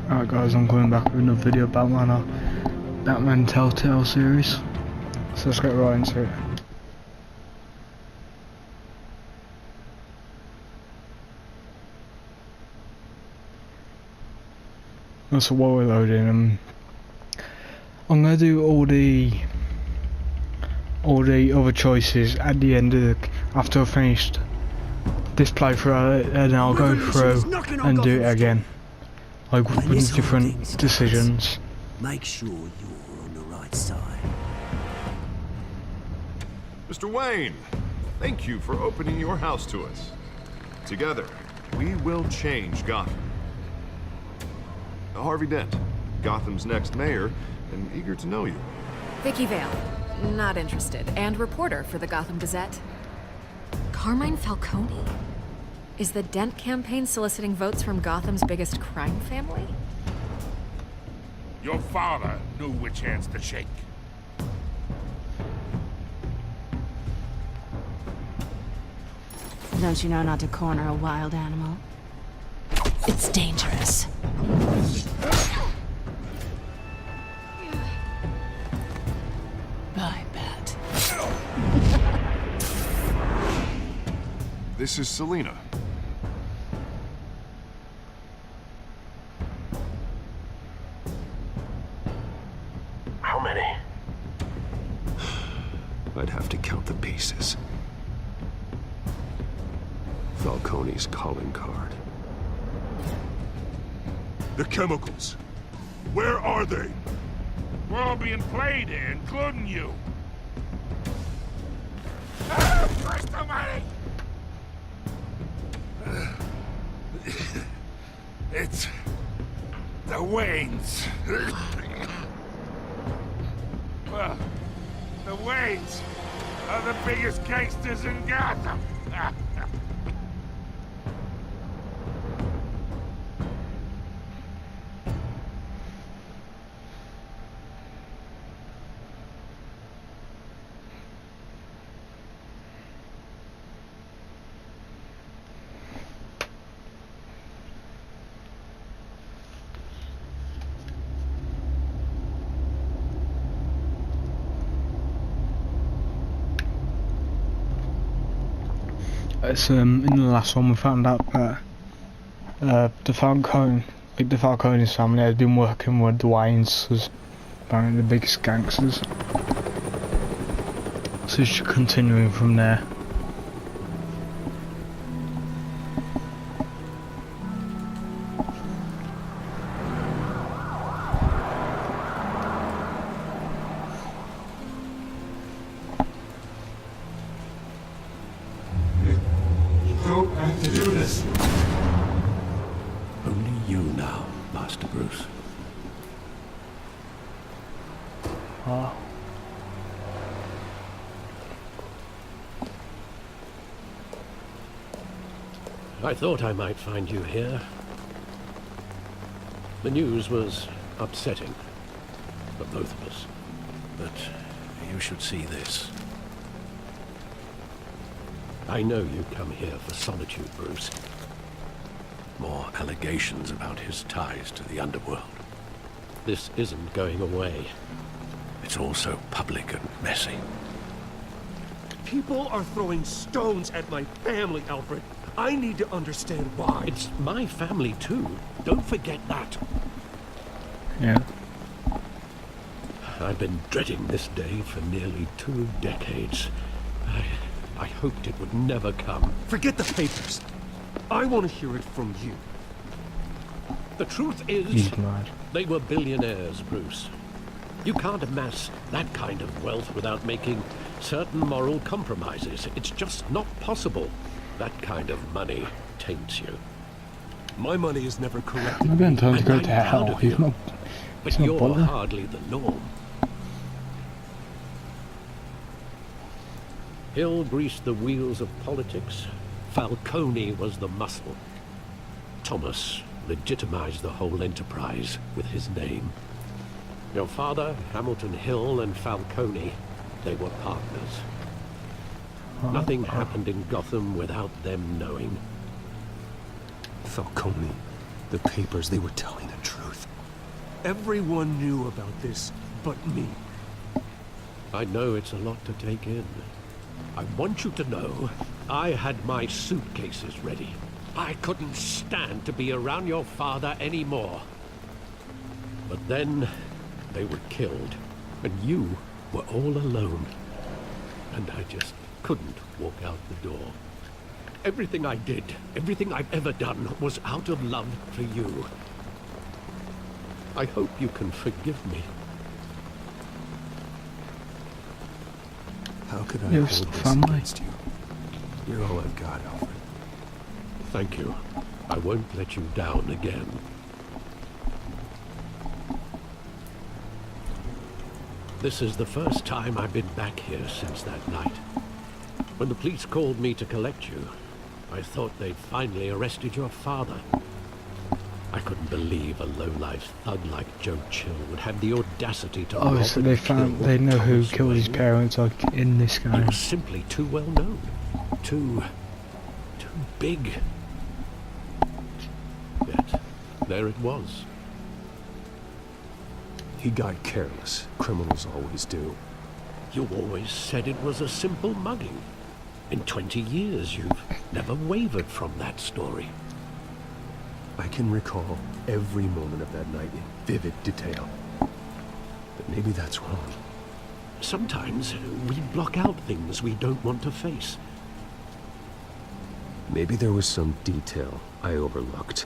Alright guys, I'm coming back with another video about Batman Telltale series. So let's get right into it. So while we're loading, I'm gonna do all the other choices at the end of after I've finished this playthrough, and I'll go through and do it again, like with different decisions. Make sure you're on the right side. Mr. Wayne, thank you for opening your house to us. Together, we will change Gotham. Harvey Dent, Gotham's next mayor, and eager to know you. Vicky Vale, not interested, and reporter for the Gotham Gazette. Carmine Falcone? Is the Dent campaign soliciting votes from Gotham's biggest crime family? Your father knew which hands to shake. Don't you know not to corner a wild animal? It's dangerous. I bet. This is Selina. How many? I'd have to count the pieces. Falcone's calling card. The chemicals. Where are they? We're all being played here, including you. Christ almighty! It's the Waynes. Well, the Waynes are the biggest gangsters in Gotham. It's in the last one we found out that the Falcone's family had been working with the Waynes as apparently the biggest gangsters. So it's continuing from there. Only you now, Master Bruce. Oh. I thought I might find you here. The news was upsetting for both of us. But you should see this. I know you come here for solitude, Bruce. More allegations about his ties to the underworld. This isn't going away. It's all so public and messy. People are throwing stones at my family, Alfred. I need to understand why. It's my family too. Don't forget that. Yeah. I've been dreading this day for nearly 2 decades. I hoped it would never come. Forget the papers. I want to hear it from you. The truth is, He's mad. They were billionaires, Bruce. You can't amass that kind of wealth without making certain moral compromises. It's just not possible. That kind of money taints you. My money is never corrected. I'm going to And go I'm to proud hell. of He's you. not. But not you're bothered. hardly the norm. Hill greased the wheels of politics. Falcone was the muscle. Thomas legitimized the whole enterprise with his name. Your father, Hamilton Hill, and Falcone, they were partners. Nothing happened in Gotham without them knowing. Falcone. The papers, they were telling the truth. Everyone knew about this but me. I know it's a lot to take in. I want you to know, I had my suitcases ready. I couldn't stand to be around your father anymore. But then, they were killed, and you were all alone. And I just couldn't walk out the door. Everything I did, everything I've ever done, was out of love for you. I hope you can forgive me. How could I Yes, hold this family. against you? You're all I've got, Alfred. Thank you. I won't let you down again. This is the first time I've been back here since that night. When the police called me to collect you, I thought they'd finally arrested your father. I couldn't believe a low-life thug like Joe Chill would have the audacity to rob Obviously, and they found kill they know who Thomas killed his Wayne. parents, like in this It game. was simply too well known. Too big. Yet, there it was. He got careless. Criminals always do. You always said it was a simple mugging. In 20 years, you've never wavered from that story. I can recall every moment of that night in vivid detail. But maybe that's wrong. Sometimes we block out things we don't want to face. Maybe there was some detail I overlooked.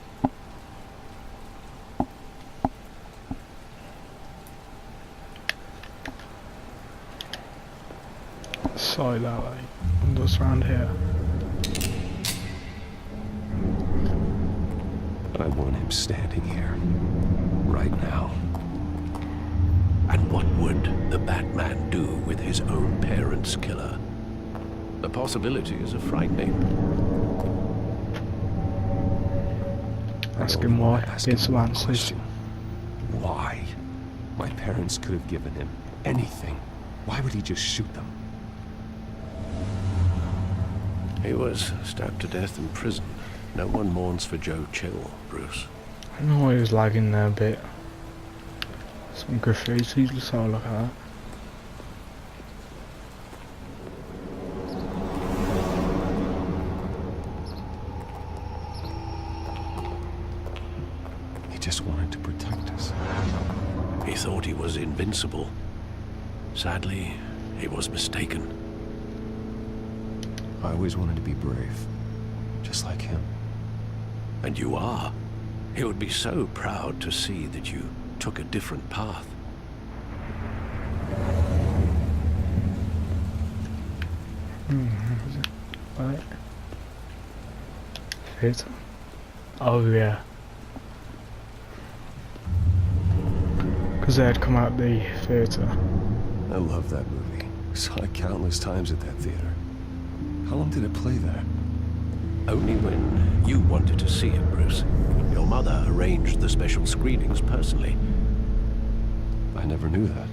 Sorry that way. What's around here? I want him standing here. Right now. And what would the Batman do with his own parents' killer? The possibilities are frightening. Ask him why. Ask Get him some one answers. question. Why? My parents could have given him anything. Why would he just shoot them? He was stabbed to death in prison. No one mourns for Joe Chill, Bruce. I know he was lagging there a bit. Some graffiti, let's have a look at that. He just wanted to protect us. He thought he was invincible. Sadly, he was mistaken. I always wanted to be brave. Just like him. And you are. He would be so proud to see that you took a different path. Right. Theatre. Oh yeah. Because they had come out the theatre. I love that movie. Saw it countless times at that theater. How long did it play there? Only when you wanted to see it, Bruce. Your mother arranged the special screenings personally. I never knew that.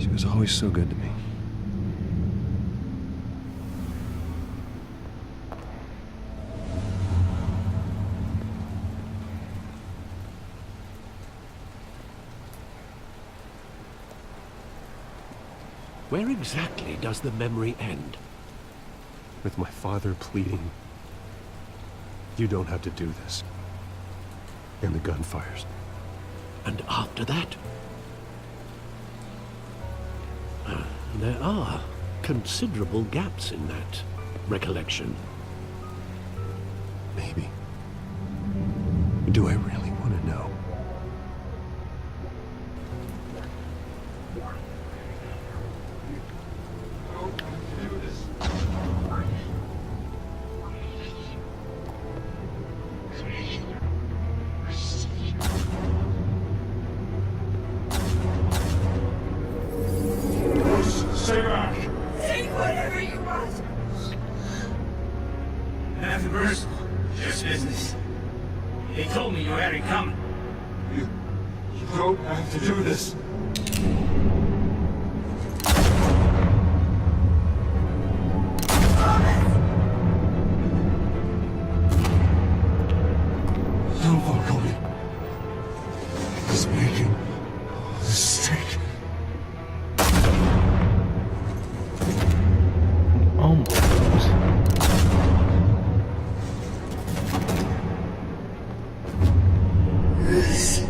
She was always so good to me. Where exactly does the memory end? With my father pleading, "You don't have to do this." And the gunfires. And after that? There are considerable gaps in that recollection. Maybe. Do I really want to know? Stay back! Say whatever you want. Nothing personal, just business. They told me you had it coming. You don't have to do this. No, Falcone. He's making a mistake. Oh my god. Bruce.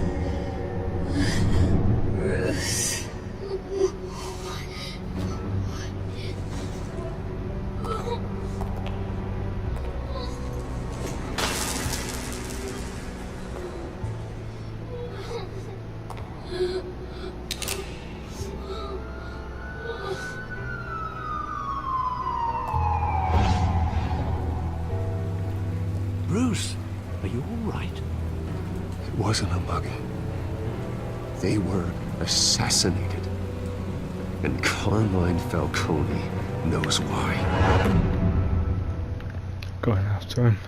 Bruce, are you all right? It wasn't a mugging. They were assassinated. And Carmine Falcone knows why. Going after him.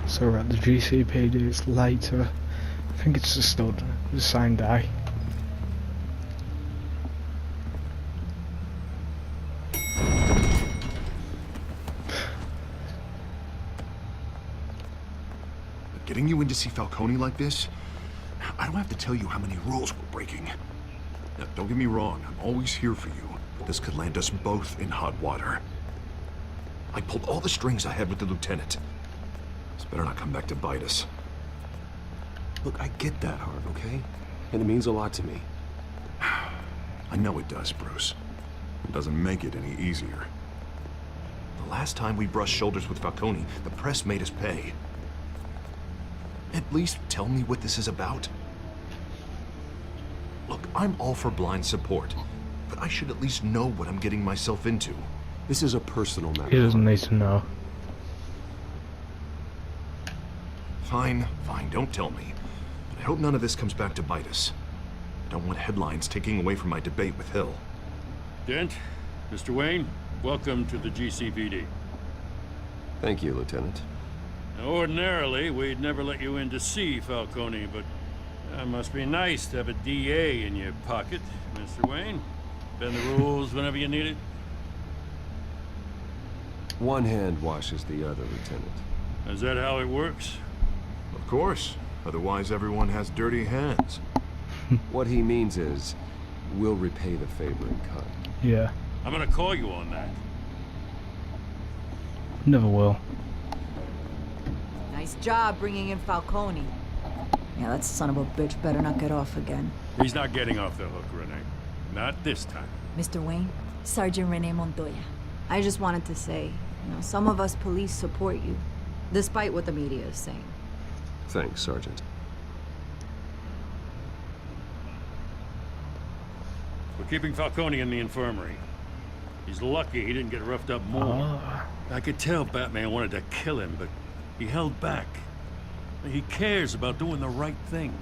So we're at the GCPD, it's later. I think it's just still the same day. Getting you in to see Falcone like this? I don't have to tell you how many rules we're breaking. Now, don't get me wrong, I'm always here for you, but this could land us both in hot water. I pulled all the strings I had with the lieutenant. This better not come back to bite us. Look, I get that, Harv, okay? And it means a lot to me. I know it does, Bruce. It doesn't make it any easier. The last time we brushed shoulders with Falcone, the press made us pay. At least tell me what this is about. Look, I'm all for blind support, but I should at least know what I'm getting myself into. This is a personal matter. He doesn't need to know. Fine, don't tell me. But I hope none of this comes back to bite us. I don't want headlines taking away from my debate with Hill. Dent, Mr. Wayne, welcome to the GCPD. Thank you, Lieutenant. Now, ordinarily, we'd never let you in to see Falcone, but it must be nice to have a DA in your pocket, Mr. Wayne. Bend the rules whenever you need it. One hand washes the other, Lieutenant. Is that how it works? Of course. Otherwise, everyone has dirty hands. What he means is, we'll repay the favor in kind. Yeah. I'm gonna call you on that. Never will. Nice job bringing in Falcone. Yeah, that son of a bitch better not get off again. He's not getting off the hook, Renee. Not this time. Mr. Wayne, Sergeant Renee Montoya. I just wanted to say, some of us police support you, despite what the media is saying. Thanks, Sergeant. We're keeping Falcone in the infirmary. He's lucky he didn't get roughed up more. I could tell Batman wanted to kill him, but he held back. He cares about doing the right thing.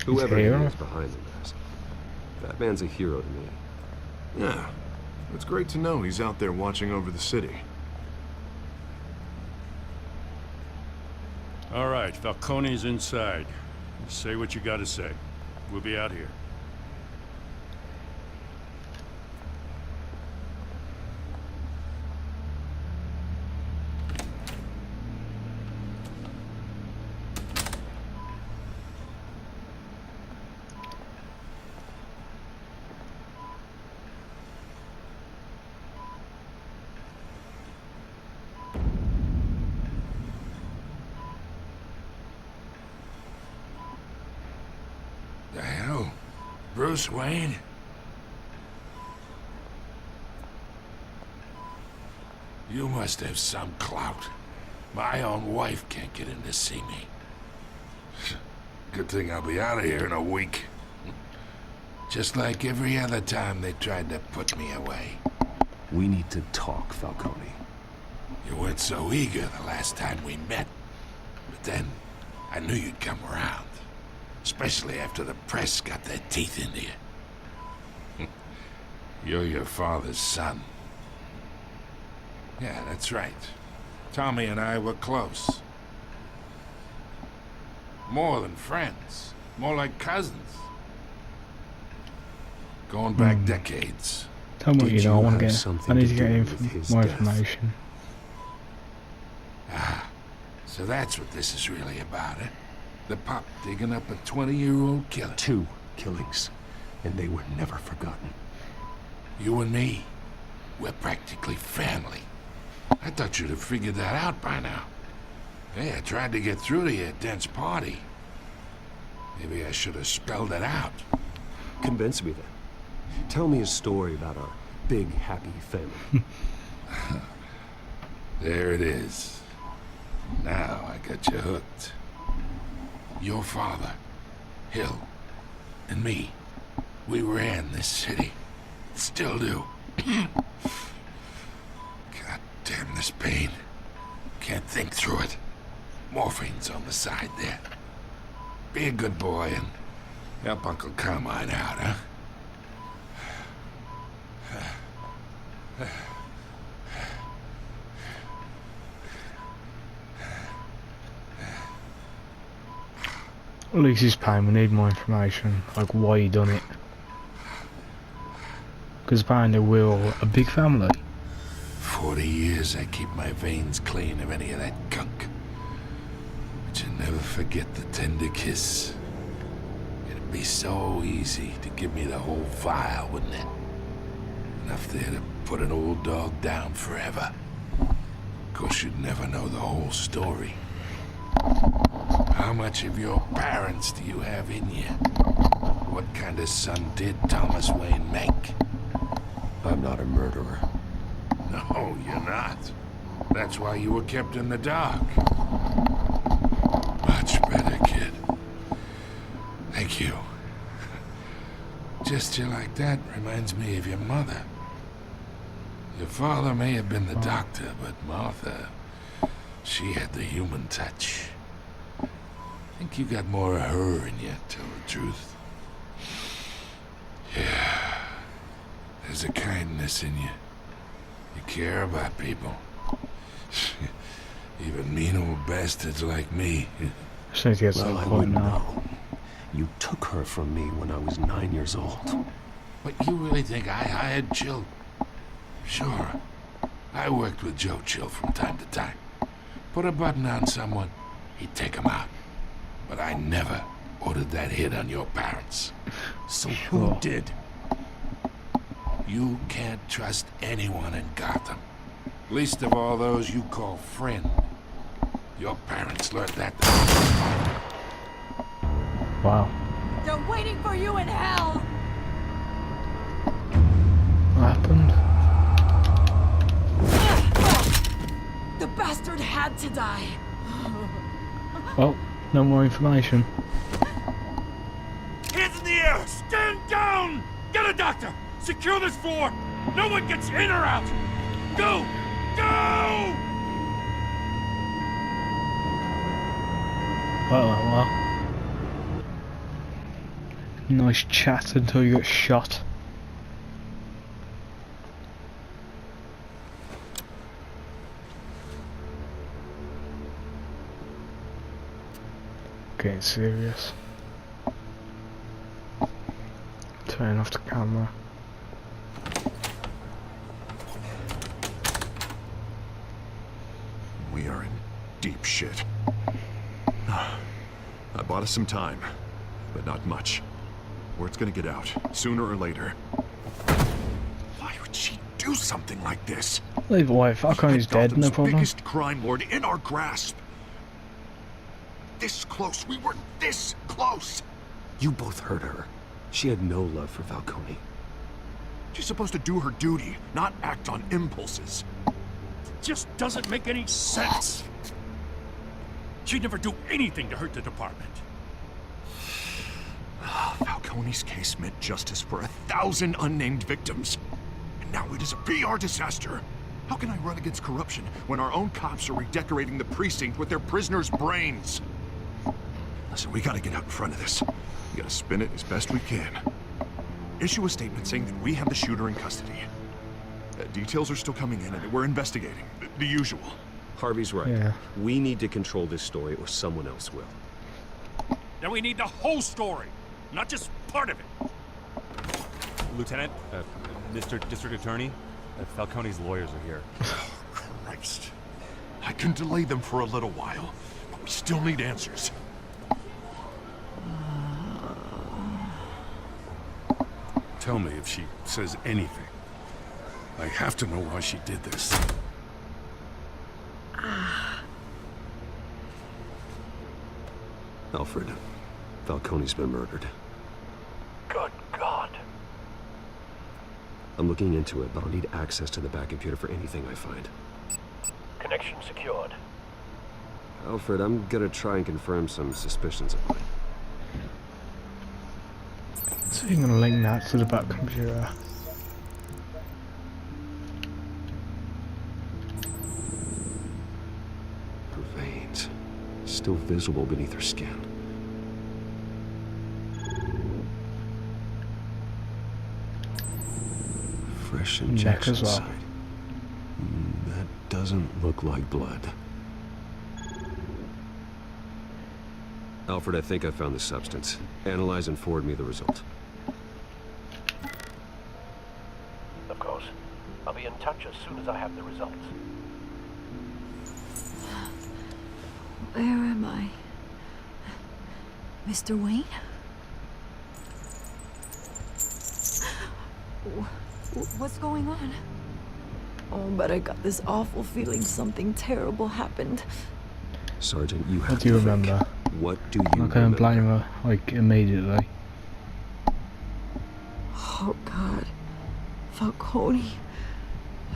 Whoever he is behind the mask, Batman's a hero to me. Yeah, it's great to know he's out there watching over the city. All right, Falcone's inside. Say what you gotta say. We'll be out here. The hell? Bruce Wayne? You must have some clout. My own wife can't get in to see me. Good thing I'll be out of here in a week. Just like every other time they tried to put me away. We need to talk, Falcone. You weren't so eager the last time we met. But then, I knew you'd come around. Especially after the press got their teeth into you. You're your father's son. Yeah, that's right. Tommy and I were close. More than friends. More like cousins. Going back decades. Tell me what you know, I want to get... I need to get more death? information. Ah, so that's what this is really about, eh? The pup digging up a 20-year-old killer. 2 killings, and they were never forgotten. You and me, we're practically family. I thought you'd have figured that out by now. Hey, I tried to get through to you at Dent's party. Maybe I should have spelled it out. Convince me then. Tell me a story about our big, happy family. There it is. Now I got you hooked. Your father, Hill, and me, we ran this city. Still do. God damn this pain. Can't think through it. Morphine's on the side there. Be a good boy and help Uncle Carmine out, huh? At least he's paying, we need more information, like why he done it. Because apparently we're all a big family. 40 years I keep my veins clean of any of that gunk. But you never forget the tender kiss. It'd be so easy to give me the whole vial, wouldn't it? Enough there to put an old dog down forever. Of course you'd never know the whole story. How much of your parents do you have in you? What kind of son did Thomas Wayne make? I'm not a murderer. No, you're not. That's why you were kept in the dark. Much better, kid. Thank you. Gesture like that reminds me of your mother. Your father may have been the doctor, but Martha, she had the human touch. I think you got more of her in you, to tell the truth. Yeah. There's a kindness in you. You care about people. Even mean old bastards like me. So he gets well, I point wouldn't now. know. You took her from me when I was 9 years old. But you really think I hired Chill? Sure. I worked with Joe Chill from time to time. Put a button on someone, he'd take him out. But I never ordered that hit on your parents. So who did? You can't trust anyone in Gotham. Least of all those you call friend. Your parents learned that. Wow. They're waiting for you in hell! What happened? The bastard had to die. Well, no more information. Hands in the air! Stand down! Get a doctor! Secure this floor! No one gets in or out! Go! Go! Well. Nice chat until you get shot. Getting serious. Turn off the camera. We are in deep shit. I bought us some time, but not much. Word's gonna get out, sooner or later. Why would she do something like this? Leave it away, Falcone's dead, no problem. Biggest crime lord in our grasp. This close, we were this close! You both hurt her. She had no love for Falcone. She's supposed to do her duty, not act on impulses. Just doesn't make any sense. She'd never do anything to hurt the department. Falcone's case meant justice for 1,000 unnamed victims. And now it is a PR disaster. How can I run against corruption when our own cops are redecorating the precinct with their prisoners' brains? Listen, we gotta get out in front of this. We gotta spin it as best we can. Issue a statement saying that we have the shooter in custody. Details are still coming in and we're investigating. The usual. Harvey's right. Yeah. We need to control this story or someone else will. Then we need the whole story, not just part of it. Lieutenant, Mr. District Attorney, Falcone's lawyers are here. Oh, Christ. I can delay them for a little while, but we still need answers. Tell me if she says anything. I have to know why she did this. Alfred, Falcone's been murdered. Good God. I'm looking into it, but I'll need access to the back computer for anything I find. Connection secured. Alfred, I'm gonna try and confirm some suspicions of mine. So you're gonna link that to the back computer. Her veins, still visible beneath her skin. Fresh injection site. That doesn't look like blood. Alfred, I think I found the substance. Analyze and forward me the result. Of course. I'll be in touch as soon as I have the results. Where am I? Mr. Wayne? What's going on? Oh, but I got this awful feeling something terrible happened. Sergeant, you have What do you remember? What do you I'm not gonna blame her, like, immediately. Oh, God. Falcone.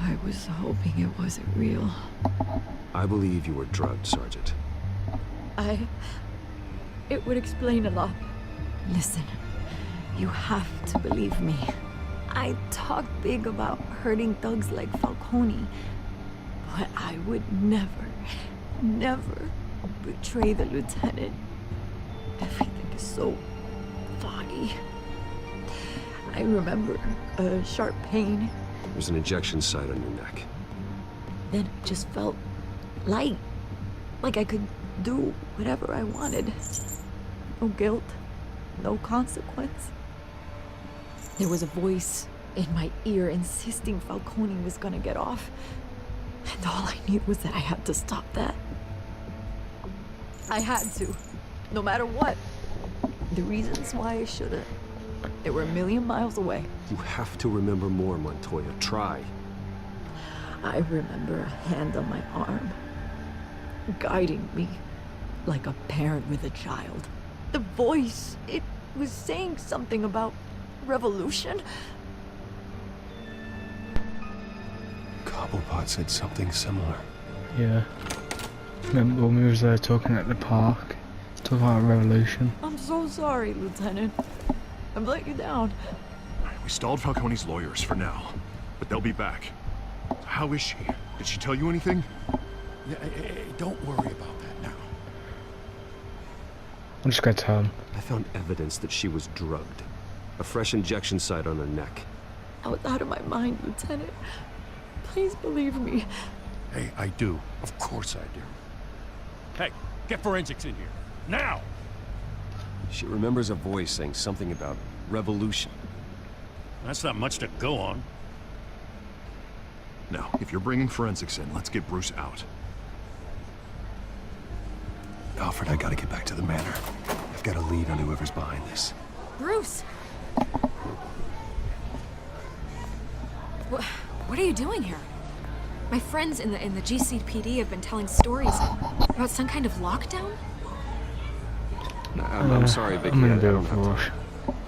I was hoping it wasn't real. I believe you were drugged, Sergeant. It would explain a lot. Listen, you have to believe me. I talk big about hurting thugs like Falcone, but I would never betray the lieutenant. Everything is so foggy. I remember a sharp pain. There's an injection site on your neck. Then it just felt light. Like I could do whatever I wanted. No guilt, no consequence. There was a voice in my ear insisting Falcone was gonna get off. And all I knew was that I had to stop that. I had to, no matter what. The reasons why I shouldn't, they were a million miles away. You have to remember more, Montoya. Try. I remember a hand on my arm, guiding me like a parent with a child. The voice, it was saying something about revolution. Cobblepot said something similar. Yeah. Remember when we was there talking at the park? Talking about revolution. I'm so sorry, Lieutenant. I've let you down. We stalled Falcone's lawyers for now, but they'll be back. How is she? Did she tell you anything? Yeah, don't worry about that now. I'm just gonna tell him. I found evidence that she was drugged. A fresh injection site on her neck. I was out of my mind, Lieutenant. Please believe me. Hey, I do. Of course I do. Hey, get forensics in here. Now! She remembers a voice saying something about revolution. That's not much to go on. Now, if you're bringing forensics in, let's get Bruce out. Alfred, I gotta get back to the manor. I've got a lead on whoever's behind this. Bruce! What are you doing here? My friends in the GCPD have been telling stories about some kind of lockdown? I'm sorry, Vicky. I'm in a I bit don't of a have rush. time.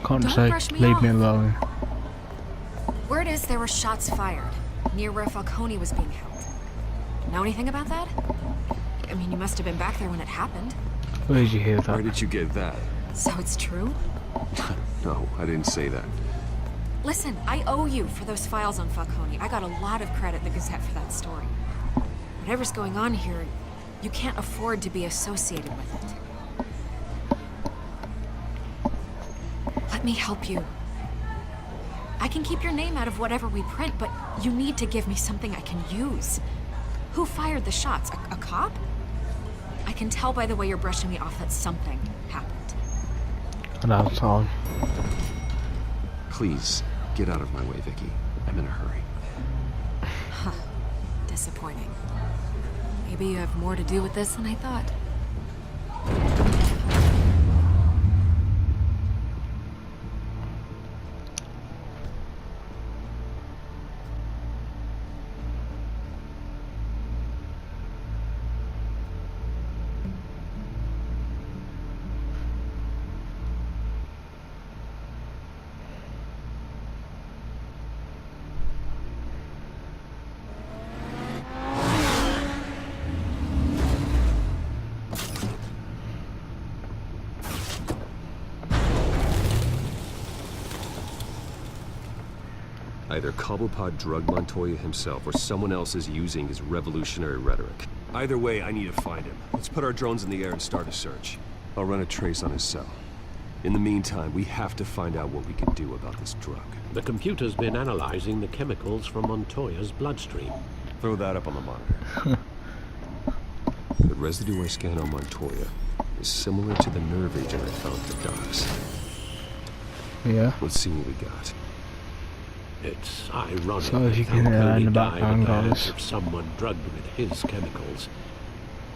Can't Don't say, brush me leave me off. alone. Word is there were shots fired near where Falcone was being held. Know anything about that? I mean, you must have been back there when it happened. Where did you hear that? Where did you get that? So it's true? No, I didn't say that. Listen, I owe you for those files on Falcone. I got a lot of credit in the Gazette for that story. Whatever's going on here, you can't afford to be associated with it. me help you. I can keep your name out of whatever we print, but you need to give me something I can use. Who fired the shots? A cop? I can tell by the way you're brushing me off that something happened. Another time. Please, get out of my way, Vicky. I'm in a hurry. Huh. Disappointing. Maybe you have more to do with this than I thought. Either Cobblepot drugged Montoya himself, or someone else is using his revolutionary rhetoric. Either way, I need to find him. Let's put our drones in the air and start a search. I'll run a trace on his cell. In the meantime, we have to find out what we can do about this drug. The computer's been analyzing the chemicals from Montoya's bloodstream. Throw that up on the monitor. The residue I scanned on Montoya is similar to the nerve agent I found at the docks. Yeah. Let's see what we got. It's ironic So if you that can Falcone in the died background, at the hands guys. of someone drugged with his chemicals.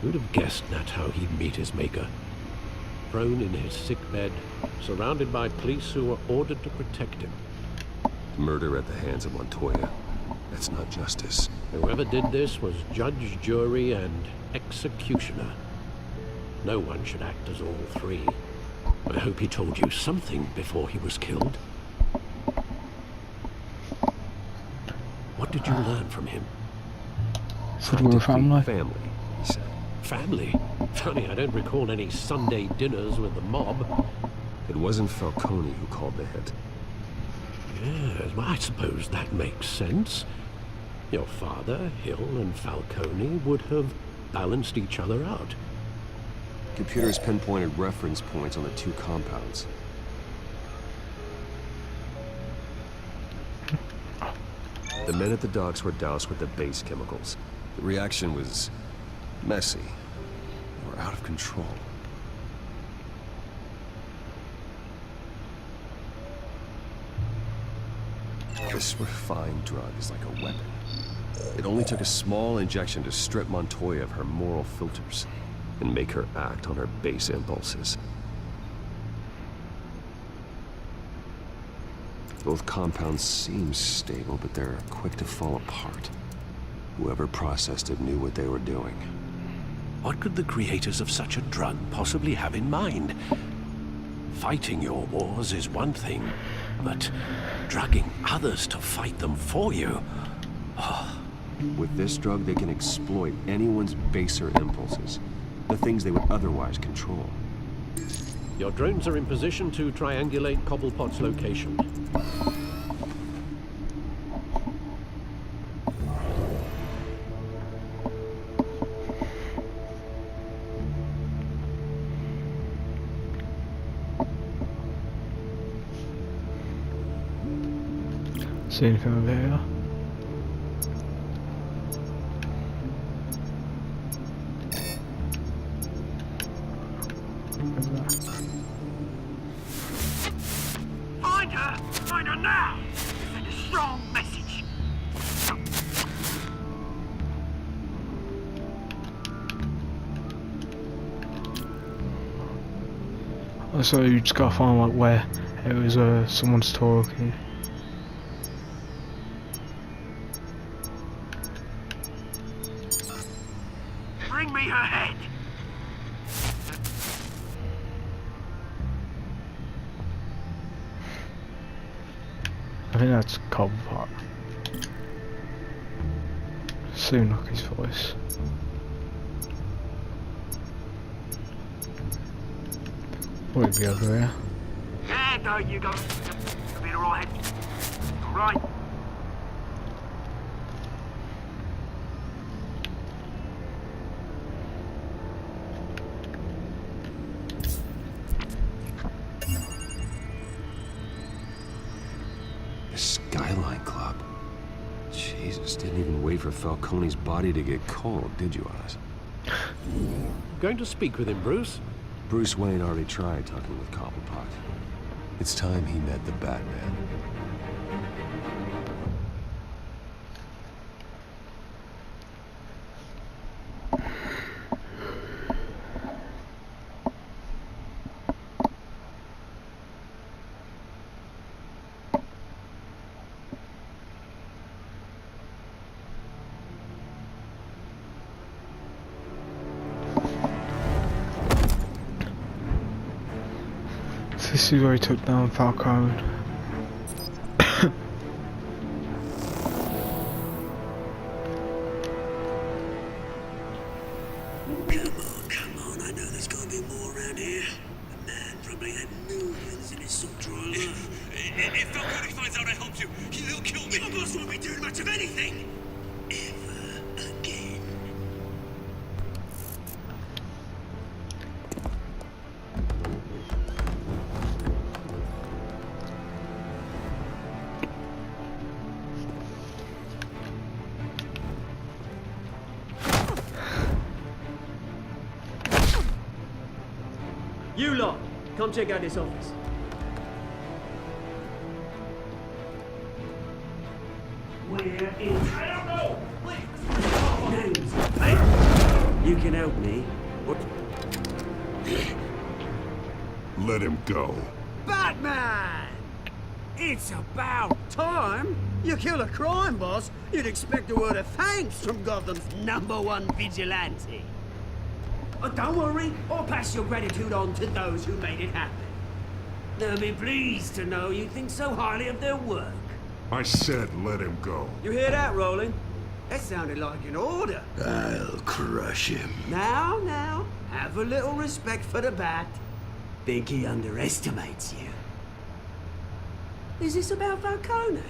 Who'd have guessed that's how he'd meet his maker? Thrown in his sickbed, surrounded by police who were ordered to protect him. Murder at the hands of Montoya. That's not justice. Whoever did this was judge, jury, and executioner. No one should act as all three. I hope he told you something before he was killed. What did you learn from him? Said we were family. Family, he said. Family? Funny, I don't recall any Sunday dinners with the mob. It wasn't Falcone who called the hit. Yes, well, I suppose that makes sense. Your father, Hill, and Falcone would have balanced each other out. Computers pinpointed reference points on the two compounds. The men at the docks were doused with the base chemicals. The reaction was messy. They were out of control. This refined drug is like a weapon. It only took a small injection to strip Montoya of her moral filters and make her act on her base impulses. Both compounds seem stable, but they're quick to fall apart. Whoever processed it knew what they were doing. What could the creators of such a drug possibly have in mind? Fighting your wars is one thing, but drugging others to fight them for you... Oh. With this drug, they can exploit anyone's baser impulses, the things they would otherwise control. Your drones are in position to triangulate Cobblepot's location. See anything over here? Find her! Find her now! Send a strong message! So you just gotta find like where it was someone's talking. Bring me her head! I think that's Cobblepot. Soon like his voice. Would it be over here? Yeah, no, you go. You'll be alright. Alright. The Skyline Club. Jesus, didn't even wait for Falcone's body to get cold, did you, Oz? Going to speak with him, Bruce? Bruce Wayne already tried talking with Cobblepot. It's time he met the Batman. This is where he took down Falcone. Come on, I know there's gotta be more around here. The man probably had millions in his soul life. If Falcone finds out I helped you, he'll kill me. Your boss won't be doing much of anything. Ever again. You lot, come check out this office. We're in. I don't know. Names, hey? You can help me. What? Let him go. Batman! It's about time. You kill a crime boss, you'd expect a word of thanks from Gotham's #1 vigilante. But don't worry, I'll pass your gratitude on to those who made it happen. They'll be pleased to know you think so highly of their work. I said let him go. You hear that, Roland? That sounded like an order. I'll crush him. Now, have a little respect for the Bat. Think he underestimates you. Is this about Falcone?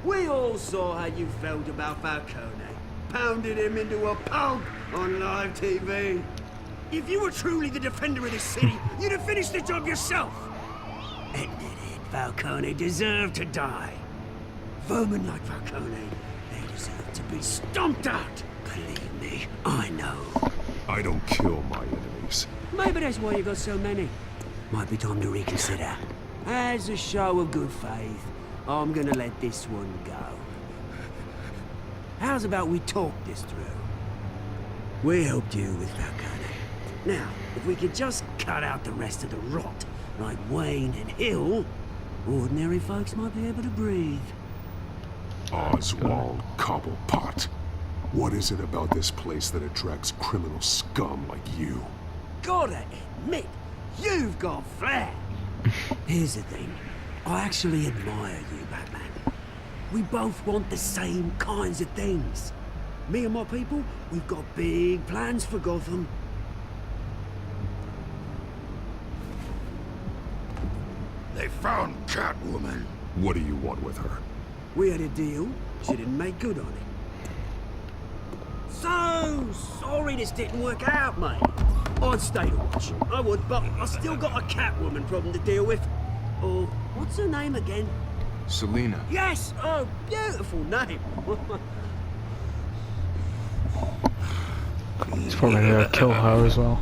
We all saw how you felt about Falcone. Pounded him into a pulp on live TV. If you were truly the defender of this city, you'd have finished the job yourself. Admit it, Falcone deserved to die. Vermin like Falcone, they deserve to be stomped out. Believe me, I know. I don't kill my enemies. Maybe that's why you got so many. Might be time to reconsider. As a show of good faith, I'm gonna let this one go. How's about we talk this through? We helped you with Falcone. Now, if we could just cut out the rest of the rot, like Wayne and Hill, ordinary folks might be able to breathe. Oswald Cobblepot. What is it about this place that attracts criminal scum like you? Gotta admit, you've got flair. Here's the thing. I actually admire you, Batman. We both want the same kinds of things. Me and my people, we've got big plans for Gotham. They found Catwoman. What do you want with her? We had a deal. She didn't make good on it. So sorry this didn't work out, mate. I'd stay to watch. I would, but I still got a Catwoman problem to deal with. Or, what's her name again? Selina. Yes! Oh, beautiful name. He's probably gonna kill her as well.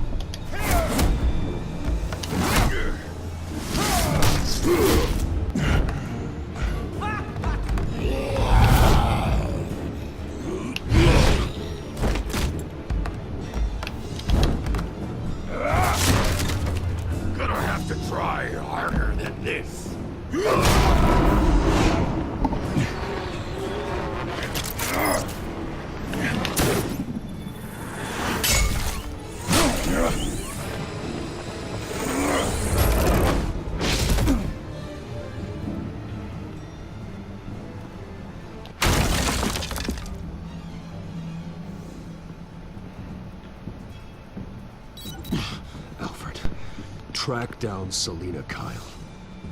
Gonna have to try harder than this. Alfred, track down Selina Kyle.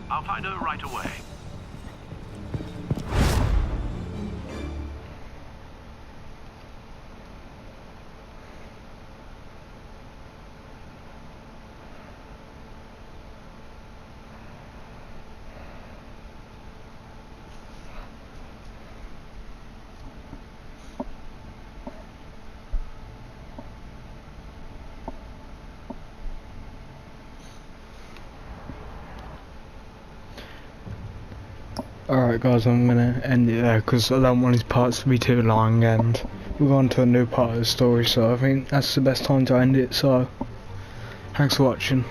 I'll find her right away. Alright guys, I'm gonna end it there because I don't want these parts to be too long, and we're on to a new part of the story, so I think that's the best time to end it. So thanks for watching.